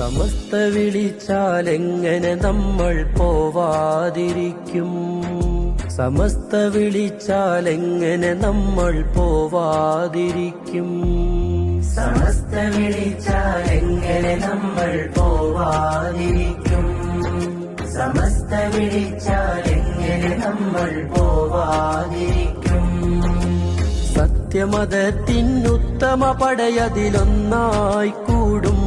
സമസ്ത വിളിച്ചാലെങ്ങനെ നമ്മൾ പോവാതിരിക്കും? സമസ്ത വിളിച്ചാലെങ്ങനെ നമ്മൾ പോവാതിരിക്കും? സമസ്ത വിളിച്ചാലെങ്ങനെ നമ്മൾ പോവാതിരിക്കും? സമസ്ത വിളിച്ചാലെങ്ങനെ നമ്മൾ പോവാതിരിക്കും? സത്യമതത്തിനുത്തമ പടയതിലൊന്നായി കൂടും.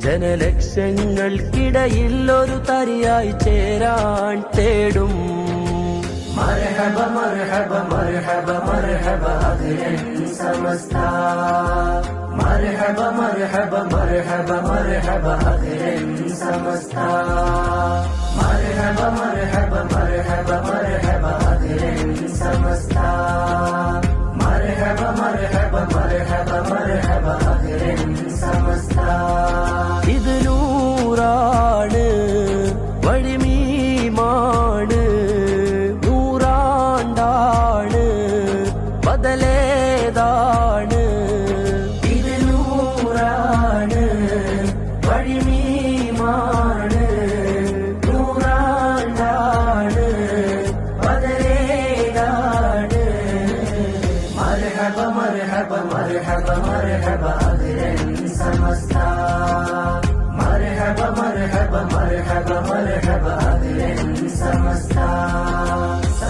ജനലക്ഷങ്ങൾക്കിടയിൽ ഒരു തരിയായി ചേരാൻ തേടും. മർഹബ മർഹബ മർഹബ മർഹബ അഖിലൻ സമസ്ത. മർഹബ മർഹബ മർഹബ മർഹബ അഖിലൻ സമസ്ത. മർഹബ മർഹബ മർഹബ മർഹബ അഖിലൻ സമസ്ത. മർഹബ മർഹബ മർഹബ മർഹബ അഖിലൻ സമസ്ത. ഇത് നൂറാണ്, വഴിമീമാണ്, നൂറാണ്ടാണ്, ബദലേതാണ്. ഇത് നൂറാണ്, വഴിമീമാണ്, നൂറാണ്ടാണ്, ബദലേതാണ്. മർഹബ മർഹബ മർഹബ മർഹബ അഖിലൻ സമസ്ത. മർഹബ മർഹബ മർഹബ മർഹബ അഖിലൻ സമസ്ത.